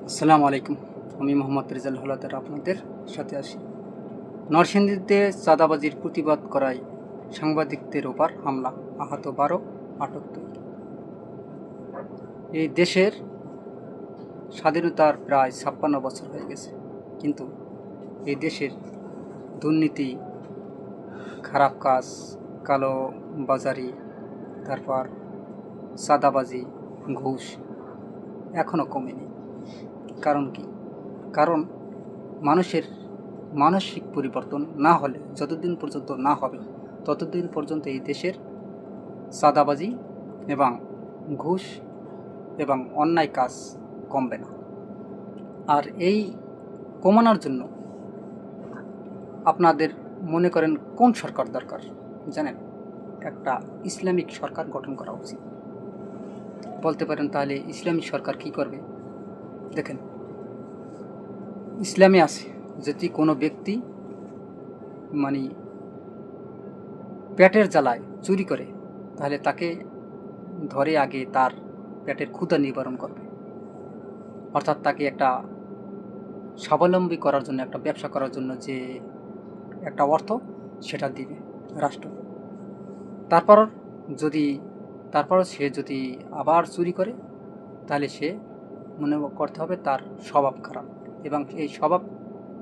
আসসালামু আলাইকুম। আমি মোহাম্মদ রেজাল হলাদার আপনাদের সাথে আছি। নরসিংদীতে চাঁদাবাজির প্রতিবাদ করায় সাংবাদিকদের ওপর হামলা, আহত 12, আটক 2। এই দেশের স্বাধীনতার প্রায় 56 বছর হয়ে গেছে, কিন্তু এই দেশের দুর্নীতি, খারাপ কাজ, কালো বাজারি, তারপর চাঁদাবাজি, ঘুষ এখনও কমেনি। কারণ কি? কারণ মানুষের মানসিক পরিবর্তন না হলে, যতদিন পর্যন্ত না হবে ততদিন পর্যন্ত এই দেশের চাঁদাবাজি এবং ঘুষ এবং অন্যায় কাজ কমবে না। আর এই কমানোর জন্য আপনাদের মনে করেন কোন সরকার দরকার জানেন? একটা ইসলামিক সরকার গঠন করা উচিত। বলতে পারেন তাহলে ইসলামিক সরকার কি করবে? দেখেন, ইসলামে আছে যদি কোনো ব্যক্তি মানে পেটের জ্বালায় চুরি করে, তাহলে তাকে ধরে আগে তার পেটের ক্ষুধা নিবারণ করবে, অর্থাৎ তাকে একটা স্বাবলম্বী করার জন্য, একটা ব্যবসা করার জন্য যে একটা অর্থ, সেটা দিবে রাষ্ট্র। তারপর যদি তারপরও সে যদি আবার চুরি করে, তাহলে সে মনে করতে হবে তার স্বভাব খারাপ, এবং এই স্বভাব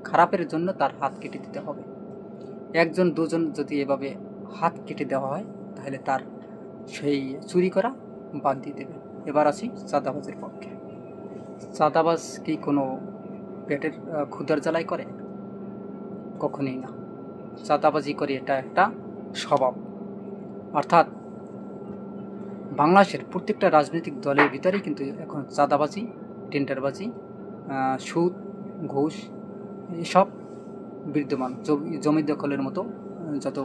খারাপের জন্য তার হাত কেটে দিতে হবে। একজন দুজন যদি এভাবে হাত কেটে দেওয়া হয়, তাহলে তার সেই চুরি করা বাদ দিয়ে দেবে। এবার আসি চাঁদাবাজের পক্ষে। চাঁদাবাজ কি কোনো পেটের ক্ষুধার জ্বালাই করে? কখনোই না। চাঁদাবাজি করে এটা একটা স্বভাব। অর্থাৎ বাংলাদেশের প্রত্যেকটা রাজনৈতিক দলের ভিতরেই কিন্তু এখন চাঁদাবাজি, টেন্ডারবাজি, সুদ, ঘুষ এসব বিদ্যমান। জমি দখলের মতো যত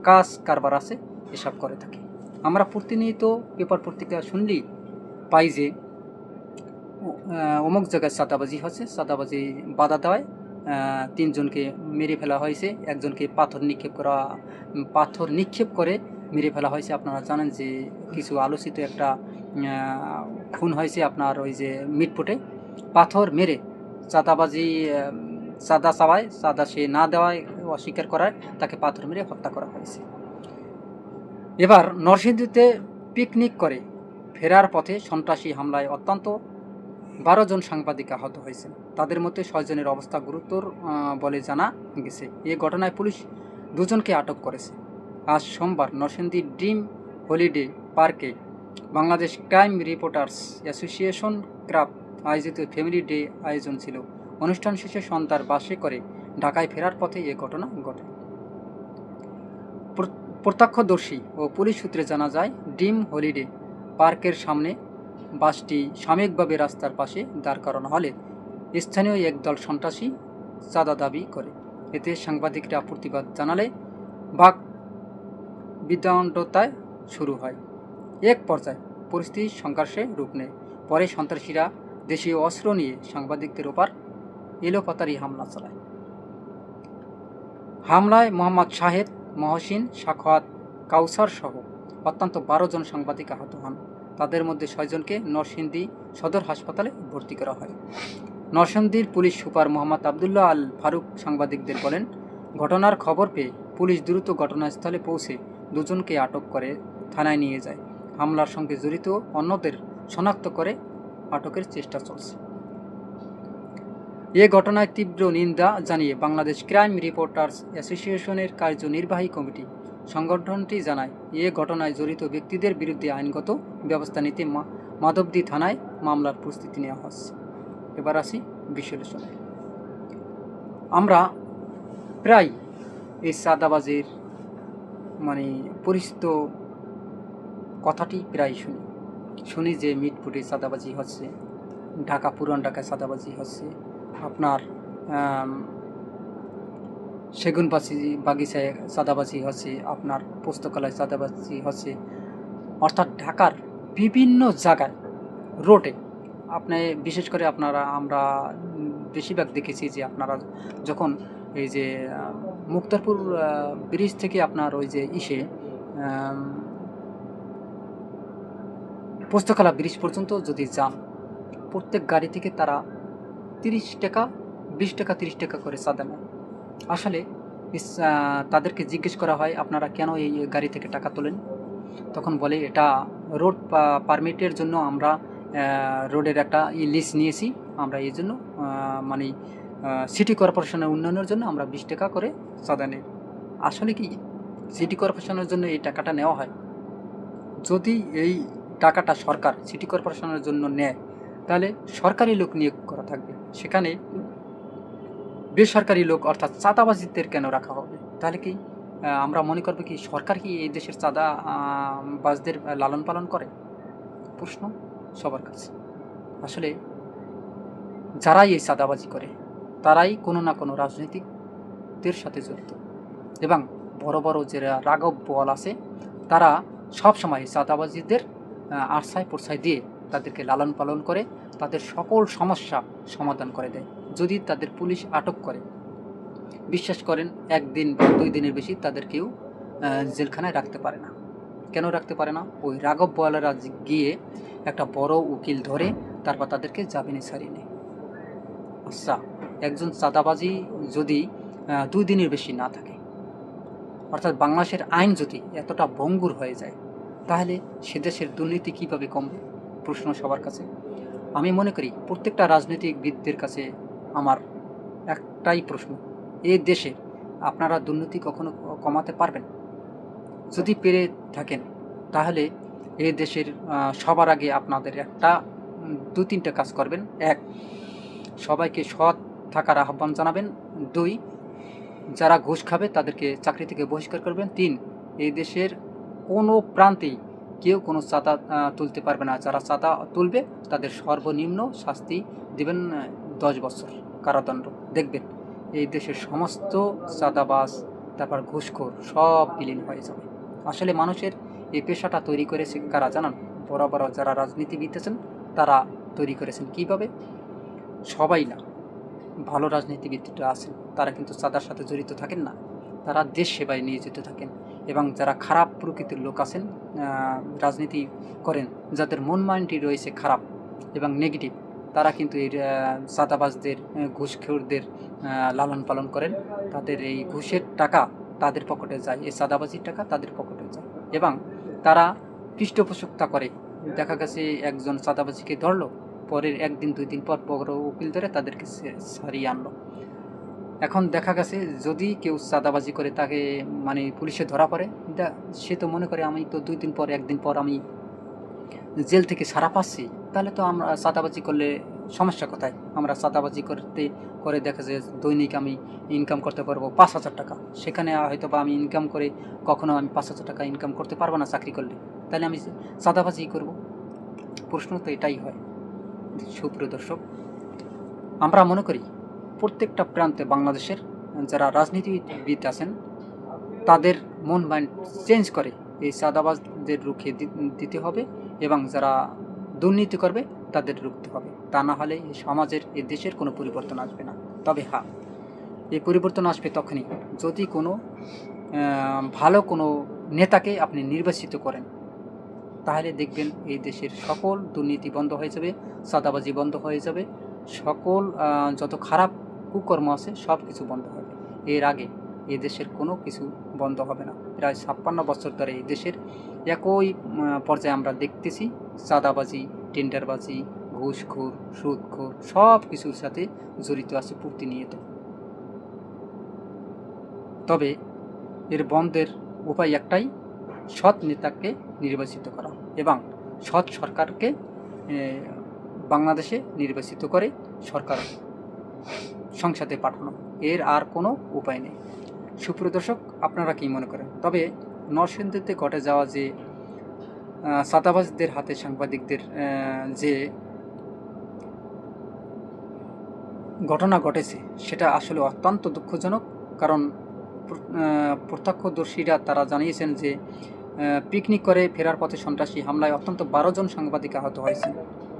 কাজ কারবার আছে এসব করে থাকে। আমরা প্রতিনিয়ত পেপার পত্রিকা শুনলেই পাই যে অমুক জায়গায় চাঁদাবাজি হচ্ছে, চাঁদাবাজি বাধা দেওয়ায় 3 জনকে মেরে ফেলা হয়েছে, একজনকে পাথর নিক্ষেপ করে মেরে ফেলা হয়েছে। আপনারা জানেন যে কিছু আলোচিত একটা খুন হয়েছে আপনার ওই যে মিটফুটে, পাথর মেরে চাঁদাবাজি, চাঁদা চাওয়ায়, চাঁদা সে না দেওয়ায়, অস্বীকার করায় তাকে পাথর মেরে হত্যা করা হয়েছে। এবার নরসিংদীতে পিকনিক করে ফেরার পথে সন্ত্রাসী হামলায় অত্যন্ত 12 জন সাংবাদিক আহত হয়েছেন। তাদের মধ্যে 6 জনের অবস্থা গুরুতর বলে জানা গেছে। এ ঘটনায় পুলিশ 2 জনকে আটক করেছে। আজ সোমবার নরসিংদী ড্রিম হলিডে পার্কে Bangladesh crime reporters association crab আয়োজিত ফ্যামিলি ডে আয়োজন ছিল। অনুষ্ঠান শেষে সন্ধ্যার বাসে করে ঢাকায় ফেরার পথে এ ঘটনা ঘটে। প্রত্যক্ষদর্শী ও পুলিশ সূত্রে জানা যায়, ড্রিম হলিডে পার্কের সামনে বাসটি সাময়িকভাবে রাস্তার পাশে দাঁড় করানো হলে স্থানীয় একদল সন্ত্রাসী চাঁদা দাবি করে। এতে সাংবাদিকরা প্রতিবাদ জানালে বাক বিতণ্ডতায় শুরু হয়। এক পর্যায়ে পরিস্থিতি সংঘর্ষে রূপ নেয়। পরে সন্ত্রাসীরা দেশীয় অস্ত্র নিয়ে সাংবাদিকদের ওপর এলোপাতাড়ি হামলা চালায়। হামলায় মোহাম্মদ শাহেদ, মহসিন, সাখাওয়াত, কাউসার সহ অত্যন্ত 12 জন সাংবাদিক আহত হন। তাদের মধ্যে 6 জনকে নরসিংদী সদর হাসপাতালে ভর্তি করা হয়। নরসিংদীর পুলিশ সুপার মোহাম্মদ আবদুল্লাহ আল ফারুক সাংবাদিকদের বলেন, ঘটনার খবর পেয়ে পুলিশ দ্রুত ঘটনাস্থলে পৌঁছে 2 জনকে আটক করে থানায় নিয়ে যায়। হামলার সঙ্গে জড়িত অন্যদের শনাক্ত করে আটকের চেষ্টা চলছে। এ ঘটনায় তীব্র নিন্দা জানিয়ে বাংলাদেশ ক্রাইম রিপোর্টার্স অ্যাসোসিয়েশনের কার্যনির্বাহী কমিটি সংগঠনটি জানায়, এ ঘটনায় জড়িত ব্যক্তিদের বিরুদ্ধে আইনগত ব্যবস্থা নিতে মাধবদী থানায় মামলার প্রস্তুতি নেওয়া হচ্ছে। এবার আসি বিশ্লেষণে। আমরা প্রায় এই চাঁদাবাজির পরিচিত কথাটি প্রায় শুনি যে মিটফুটে চাঁদাবাজি হচ্ছে, ঢাকা পুরান ঢাকায় চাঁদাবাজি হচ্ছে, আপনার সেগুন বাগিচায় চাঁদাবাজি হচ্ছে, আপনার পুস্তকালয় চাঁদাবাজি হচ্ছে। অর্থাৎ ঢাকার বিভিন্ন জায়গায় রোডে আপনি বিশেষ করে আমরা বেশিরভাগ দেখেছি যে আপনারা যখন এই যে মুক্তারপুর ব্রিজ থেকে আপনার ওই যে পুস্তকালয় ব্রিজ পর্যন্ত যদি যান, প্রত্যেক গাড়ি থেকে তারা 30 টাকা, 20 টাকা, 30 টাকা করে চাঁদা নেয়। আসলে তাদেরকে জিজ্ঞেস করা হয়, আপনারা কেন এই গাড়ি থেকে টাকা তোলেন? তখন বলে, এটা রোড পারমিটের জন্য আমরা রোডের একটা লিস্ট নিয়েছি, আমরা এই জন্য মানে সিটি কর্পোরেশনের উন্নয়নের জন্য আমরা 20 টাকা করে চাঁদা নেই। আসলে কি সিটি কর্পোরেশনের জন্য এই টাকাটা নেওয়া হয়? যদি এই টাকাটা সরকার সিটি কর্পোরেশনের জন্য নেয়, তাহলে সরকারি লোক নিয়োগ করা থাকবে, সেখানে বেসরকারি লোক অর্থাৎ চাঁদাবাজিদের কেন রাখা হবে? তাহলে কি আমরা মনে করবো কি সরকার কি এই দেশের চাঁদা বাজদের লালন পালন করে? প্রশ্ন সবার কাছে। আসলে যারাই এই চাঁদাবাজি করে তারাই কোনো না কোনো রাজনৈতিকদের সাথে জড়িত, এবং বড় বড় যে রাঘব বোয়াল আছে তারা সবসময় চাঁদাবাজিদের আশ্রয় প্রশ্রয় দিয়ে তাদেরকে লালন পালন করে, তাদের সকল সমস্যা সমাধান করে দেয়। যদি তাদের পুলিশ আটক করে, বিশ্বাস করেন 1 দিন বা 2 দিনের বেশি তাদের কেউ জেলখানায় রাখতে পারে না। কেন রাখতে পারে না? ওই রাঘব বোয়ালেরা গিয়ে একটা বড় উকিল ধরে তারপর তাদেরকে জামিনে ছাড়িয়ে নেয়। আচ্ছা, একজন চাঁদাবাজি যদি 2 দিনের বেশি না থাকে, অর্থাৎ বাংলাদেশের আইন যদি এতটা ভঙ্গুর হয়ে যায়, তাহলে সে দেশের দুর্নীতি কীভাবে কমবে? প্রশ্ন সবার কাছে। আমি মনে করি প্রত্যেকটা রাজনীতিবিদদের কাছে আমার একটাই প্রশ্ন, এই দেশে আপনারা দুর্নীতি কখনো কমাতে পারবেন? যদি পেরে থাকেন, তাহলে এই দেশের সবার আগে আপনাদের একটা 2-3টা কাজ করবেন। 1, সবাইকে সৎ থাকার আহ্বান জানাবেন। 2, যারা ঘুষ খাবে তাদেরকে চাকরি থেকে বহিষ্কার করবেন। 3, এই দেশের কোনো প্রান্তেই কেউ কোনো চাঁদা তুলতে পারবে না। যারা চাঁদা তুলবে তাদের সর্বনিম্ন শাস্তি দেবেন 10 বছর কারাদণ্ড। দেখবেন এই দেশের সমস্ত চাঁদাবাজ, তারপর ঘুষখোর সব বিলীন হয়ে যাবে। আসলে মানুষের এই পেশাটা তৈরি করেছে কারা জানান? বড় বড় যারা রাজনীতিবিদ আছেন তারা তৈরি করেছেন। কীভাবে? সবাই না, ভালো রাজনীতিবিদরা আছেন তারা কিন্তু চাঁদার সাথে জড়িত থাকেন না, তারা দেশ সেবায় নিয়োজিত থাকেন। এবং যারা খারাপ প্রকৃতির লোক আছেন, রাজনীতি করেন, যাদের মন মাইন্ডটি রয়েছে খারাপ এবং নেগেটিভ, তারা কিন্তু এই চাঁদাবাজদের, ঘুষখোরদের লালন পালন করেন। তাদের এই ঘুষের টাকা তাদের পকেটে যায়, এই চাঁদাবাজির টাকা তাদের পকেটে যায়, এবং তারা পৃষ্ঠপোষকতা করে। দেখা গেছে একজন চাঁদাবাজিকে ধরলো, পরের 1 দিন 2 দিন পর বড় উকিল ধরে তাদেরকে ছাড়িয়ে আনলো। এখন দেখা গেছে যদি কেউ চাঁদাবাজি করে তাকে মানে পুলিশে ধরা পড়ে, সে তো মনে করে আমি তো 2 দিন পর 1 দিন পর আমি জেল থেকে ছাড়া পাচ্ছি, তাহলে তো আমরা চাঁদাবাজি করলে সমস্যা কোথায়? আমরা চাঁদাবাজি করে দেখা যায় দৈনিক আমি ইনকাম করতে পারবো 5,000 টাকা, সেখানে হয়তো বা আমি ইনকাম করে কখনো আমি 5,000 টাকা ইনকাম করতে পারবো না চাকরি করলে, তাহলে আমি চাঁদাবাজি করব? প্রশ্ন তো এটাই হয়। সুপ্রিয় দর্শক, আমরা মনে করি প্রত্যেকটা প্রান্তে বাংলাদেশের যারা রাজনীতিবিদ আছেন তাদের মন মাইন্ড চেঞ্জ করে এই চাঁদাবাজদের রুখে দিতে হবে, এবং যারা দুর্নীতি করবে তাদের রুখতে হবে। তা না হলে এই সমাজের, এই দেশের কোনো পরিবর্তন আসবে না। তবে হ্যাঁ, এই পরিবর্তন আসবে তখনই যদি কোনো ভালো কোনো নেতাকে আপনি নির্বাচিত করেন, তাহলে দেখবেন এই দেশের সকল দুর্নীতি বন্ধ হয়ে যাবে, চাঁদাবাজি বন্ধ হয়ে যাবে, সকল যত খারাপ কুকর্ম আছে সব কিছু বন্ধ হবে। এর আগে এই দেশের কোনো কিছু বন্ধ হবে না। প্রায় 56 বছর ধরে এই দেশের একই পর্যায়ে আমরা দেখতেছি চাঁদাবাজি, টেন্ডারবাজি, ঘুষখোর, সুদখোর সব কিছুর সাথে জড়িত আছে প্রতিনিয়ত। তবে এর বন্ধের উপায় একটাই, সৎ নেতাকে নির্বাচিত করা এবং সৎ সরকারকে বাংলাদেশে নির্বাচিত করে সরকার সংসদে পাঠানো, এর আর কোনো উপায় নেই। সুপ্রিয় দর্শক, আপনারা কি মনে করেন? তবে নরসিংদীতে ঘটে যাওয়া যে চাঁদাবাজদের হাতে সাংবাদিকদের যে ঘটনা ঘটেছে সেটা আসলে অত্যন্ত দুঃখজনক। কারণ প্রত্যক্ষদর্শীরা তারা জানিয়েছেন যে পিকনিক করে ফেরার পথে সন্ত্রাসী হামলায় অত্যন্ত 12 জন সাংবাদিক আহত হয়েছেন।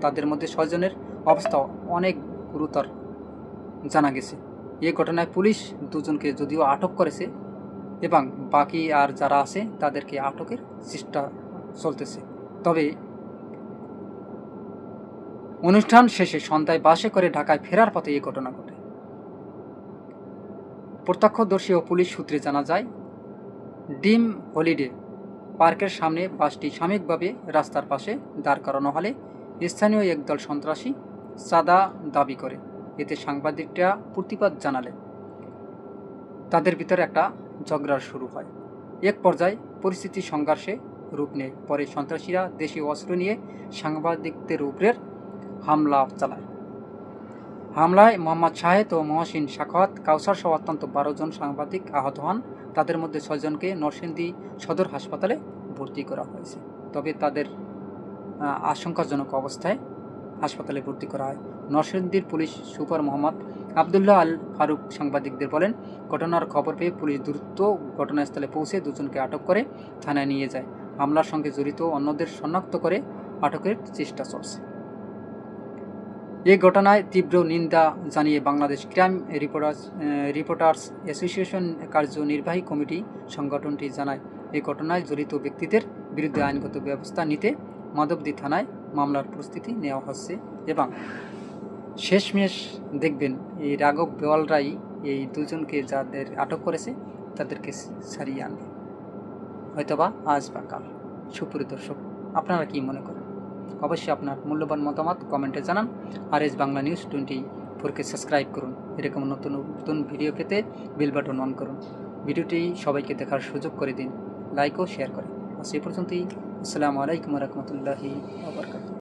তাদের মধ্যে 6 জনের অবস্থা অনেক গুরুতর জানা গেছে। এই ঘটনায় পুলিশ 2 জনকে যদিও আটক করেছে, এবং বাকি আর যারা আছে তাদেরকে আটকের চেষ্টা চলতেছে। তবে অনুষ্ঠান শেষে সন্ধ্যায় বাসে করে ঢাকায় ফেরার পথে এই ঘটনা ঘটে। প্রত্যক্ষদর্শী ও পুলিশ সূত্রে জানা যায়, ডিম হলিডে পার্কের সামনে বাসটি সাময়িকভাবে রাস্তার পাশে দাঁড় করানো হলে স্থানীয় একদল সন্ত্রাসী চাঁদা দাবি করে। এতে সাংবাদিকরা প্রতিবাদ জানালে তাদের ভিতরে একটা ঝগড়া শুরু হয়। এক পর্যায়ে পরিস্থিতি সংঘর্ষে রূপ নেয়। পরে সন্ত্রাসীরা দেশীয় অস্ত্র নিয়ে সাংবাদিকদের উপরে হামলা চালায়। হামলায় মোহাম্মদ শাহেদ ও মহসিন সাখাওয়াত কাউসার সহ অত্যন্ত 12 জন সাংবাদিক আহত হন। তাদের মধ্যে 6 জনকে নরসিংদী সদর হাসপাতালে ভর্তি করা হয়েছে। তবে তাদের আশঙ্কাজনক অবস্থায় হাসপাতালে ভর্তি করা হয়। নরসিংদীর পুলিশ সুপার মোহাম্মদ আবদুল্লাহ আল ফারুক সাংবাদিকদের বলেন, ঘটনার খবর পেয়ে পুলিশ দ্রুত ঘটনাস্থলে পৌঁছে 2 জনকে আটক করে থানায় নিয়ে যায়। হামলার সঙ্গে জড়িত অন্যদের শনাক্ত করে আটকের চেষ্টা চলছে। এই ঘটনায় তীব্র নিন্দা জানিয়ে বাংলাদেশ ক্রাইম রিপোর্টার্স অ্যাসোসিয়েশন কার্যনির্বাহী কমিটি সংগঠনটি জানায়, এই ঘটনায় জড়িত ব্যক্তিদের বিরুদ্ধে আইনগত ব্যবস্থা নিতে মাধবদী থানায় মামলার প্রস্তুতি নেওয়া হচ্ছে এবং শেষমেশ দেখবেন এই রাঘব বোয়ালরাই এই 2 জনকে যাদের আটক করেছে তাদেরকে ছাড়িয়ে আনবে, হয়তোবা আজ বা কাল। সুপ্রিয় দর্শক, আপনারা কি মনে করেন? অবশ্যই আপনার মূল্যবান মতামত কমেন্টে জানান। আর এস বাংলা নিউজ 24কে সাবস্ক্রাইব করুন। এরকম নতুন নতুন ভিডিও পেতে বেল বাটন অন করুন। ভিডিওটি সবাইকে দেখার সুযোগ করে দিন, লাইক ও শেয়ার করে। আজ এই পর্যন্তই। আসসালামু আলাইকুম ওয়া রাহমাতুল্লাহি ওয়া বারাকাতুহু।